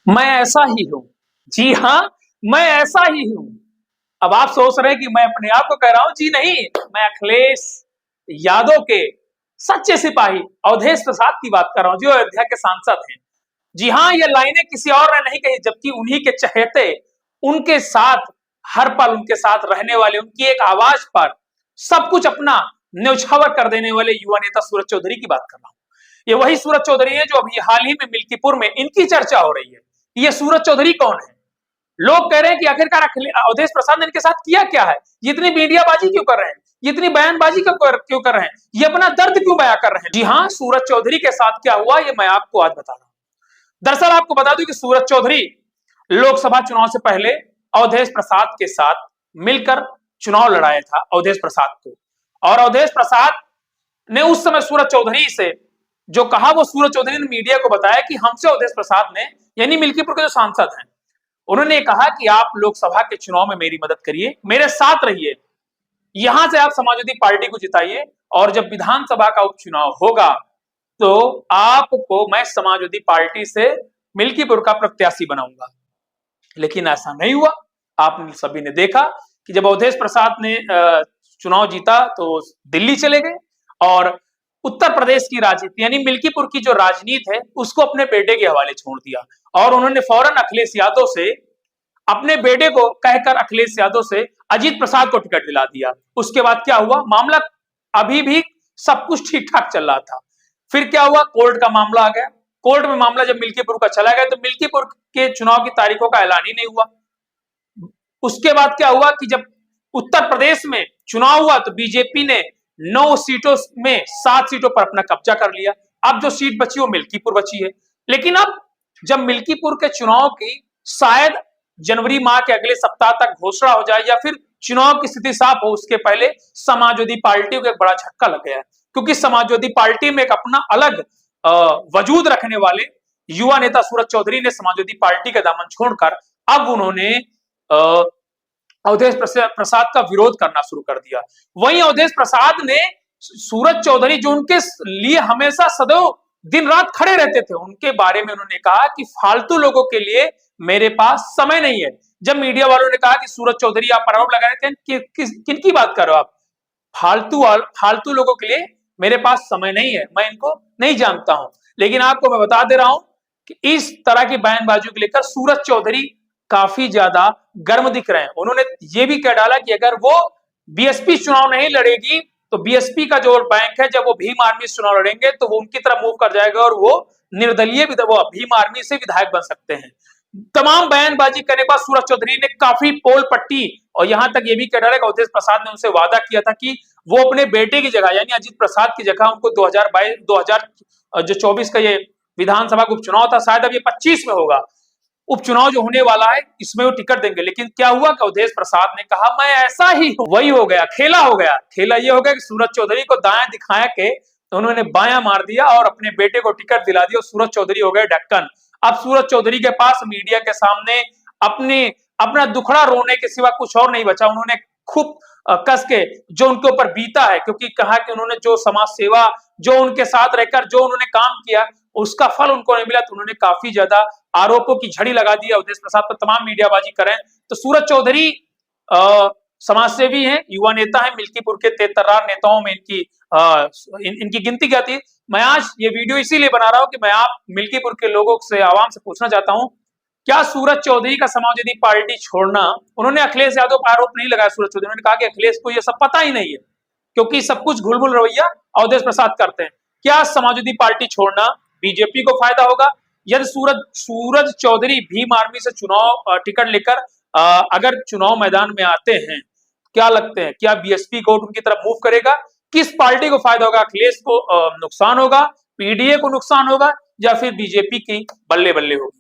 मैं ऐसा ही हूं। जी हां, मैं ऐसा ही हूं। अब आप सोच रहे हैं कि मैं अपने आप को कह रहा हूं, जी नहीं, मैं अखिलेश यादव के सच्चे सिपाही अवधेश प्रसाद की बात कर रहा हूं, जो अयोध्या के सांसद हैं। जी हां, ये लाइनें किसी और ने नहीं कही, जबकि उन्हीं के चहेते, उनके साथ हर पल उनके साथ रहने वाले, उनकी एक आवाज पर सब कुछ अपना न्यौछावर कर देने वाले युवा नेता सूरज चौधरी की बात कर रहा हूं। ये वही सूरज चौधरी है जो अभी हाल ही में मिल्कीपुर में इनकी चर्चा हो रही है। ये सूरज चौधरी कौन है? लोग कह रहे हैं कि आखिरकार अवधेश प्रसाद ने इनके साथ किया क्या है? ये इतनी मीडियाबाजी क्यों कर रहे हैं? ये इतनी बयानबाजी क्यों कर रहे हैं? ये अपना दर्द क्यों बयां कर रहे हैं? जी हां, सूरज चौधरी के साथ क्या हुआ ये मैं आपको आज बता रहा हूं। दरअसल आपको बता दूं कि सूरज चौधरी लोकसभा चुनाव से पहले अवधेश प्रसाद के साथ मिलकर चुनाव लड़ाया था अवधेश प्रसाद को। और अवधेश प्रसाद ने उस समय सूरज चौधरी से जो कहा, वो सूरज चौधरी ने मीडिया को बताया कि हमसे अवधेश प्रसाद ने, यानी मिल्कीपुर के जो सांसद हैं, उन्होंने कहा कि आप लोकसभा के चुनाव में मेरी मदद करिए, मेरे साथ रहिए, यहां से आप समाजवादी पार्टी को जिताइए, और जब विधानसभा का उपचुनाव होगा तो आपको मैं समाजवादी पार्टी से मिल्कीपुर का प्रत्याशी बनाऊंगा। लेकिन ऐसा नहीं हुआ। आप सभी ने देखा कि जब अवधेश प्रसाद ने चुनाव जीता तो दिल्ली चले गए और उत्तर प्रदेश की राजनीति, यानी मिल्कीपुर की जो राजनीति है, उसको अपने बेटे के हवाले छोड़ दिया। और उन्होंने फौरन अखिलेश यादव से, अपने बेटे को कहकर अखिलेश यादव से अजीत प्रसाद को टिकट दिला दिया। उसके बाद क्या हुआ? मामला अभी भी सब कुछ ठीक ठाक चल रहा था। फिर क्या हुआ? कोर्ट का मामला आ गया। कोर्ट में मामला जब मिल्कीपुर का चला गया तो मिल्कीपुर के चुनाव की तारीखों का ऐलान ही नहीं हुआ। उसके बाद क्या हुआ कि जब उत्तर प्रदेश में चुनाव हुआ तो बीजेपी ने 9 सीटों में 7 सीटों पर अपना कब्जा कर लिया। अब जो सीट बची वो मिल्कीपुर बची है। लेकिन अब जब मिल्कीपुर के चुनाव की शायद जनवरी माह के अगले सप्ताह तक घोषणा हो जाए या फिर चुनाव की स्थिति साफ हो, उसके पहले समाजवादी पार्टी को एक बड़ा झटका लग गया है। क्योंकि समाजवादी पार्टी में एक अपना अलग वजूद रखने वाले युवा नेता सूरज चौधरी ने समाजवादी पार्टी का दामन छोड़कर अब उन्होंने अवधेश प्रसाद का विरोध करना शुरू कर दिया। वहीं अवधेश प्रसाद ने सूरज चौधरी, जो उनके लिए हमेशा सदैव दिन रात खड़े रहते थे, उनके बारे में उन्होंने कहा कि फालतू लोगों के लिए मेरे पास समय नहीं है। जब मीडिया वालों ने कहा कि सूरज चौधरी आप आरोप लगा रहे थे, किनकी बात कर रहे हो आप? फालतू लोगों के लिए मेरे पास समय नहीं है, मैं इनको नहीं जानता हूं। लेकिन आपको मैं बता दे रहा हूं कि इस तरह की बयानबाजी को लेकर सूरज चौधरी काफी ज्यादा गर्म दिख रहे हैं। उन्होंने ये भी कह डाला कि अगर वो बीएसपी चुनाव नहीं लड़ेगी तो बीएसपी का जो बैंक है, जब वो भीम आर्मी से चुनाव लड़ेंगे तो वो उनकी तरफ मूव कर जाएगा और वो निर्दलीय वो भीम आर्मी से विधायक बन सकते हैं। तमाम बयानबाजी करने के बाद सूरज चौधरी ने काफी पोल पट्टी और यहां तक ये भी कह डाला कि अवधेश प्रसाद ने उनसे वादा किया था कि वो अपने बेटे की जगह, यानी अजीत प्रसाद की जगह, उनको 2024 का ये विधानसभा का उपचुनाव था, शायद अब ये 25 में होगा, उपचुनाव जो होने वाला है, इसमें वो टिकट देंगे। लेकिन क्या हुआ कि अवधेश प्रसाद ने कहा मैं ऐसा ही हूं। वही हो गया, खेला हो गया। खेला ये हो गया कि सूरज चौधरी को दायां दिखाया के तो उन्होंने बायां मार दिया और अपने बेटे को टिकट दिला दिया। सूरज चौधरी हो गए ढक्कन। अब सूरज चौधरी के पास मीडिया के सामने अपना दुखड़ा रोने के सिवा कुछ और नहीं बचा। उन्होंने खूब कस के जो उनके ऊपर बीता है, क्योंकि कहा कि उन्होंने जो समाज सेवा, जो उनके साथ रहकर जो उन्होंने काम किया, उसका फल उनको नहीं मिला, तो उन्होंने काफी ज्यादा आरोपों की झड़ी लगा दी अवधेश प्रसाद पर। तमाम मीडियाबाजी करें तो सूरज चौधरी समाजसेवी हैं, युवा नेता हैं, मिल्कीपुर के तेज-तर्रार नेताओं में इनकी गिनती क्या थी। मैं आज ये वीडियो इसीलिए बना रहा हूं कि मैं आप मिल्कीपुर के लोगों से, आवाम से पूछना चाहता हूं, क्या सूरज चौधरी का समाजवादी पार्टी छोड़ना, उन्होंने अखिलेश यादव पर आरोप नहीं लगाया सूरज चौधरी, उन्होंने कहा कि अखिलेश को ये सब पता ही नहीं है, क्योंकि सब कुछ घुलमुल रवैया अवधेश प्रसाद करते हैं। क्या समाजवादी पार्टी छोड़ना बीजेपी को फायदा होगा? यदि सूरज चौधरी भीम आर्मी से चुनाव टिकट लेकर अगर चुनाव मैदान में आते हैं, क्या लगते हैं, क्या बीएसपी को उनकी तरफ मूव करेगा? किस पार्टी को फायदा होगा? अखिलेश को नुकसान होगा, पीडीए को नुकसान होगा, या फिर बीजेपी की बल्ले बल्ले होगी?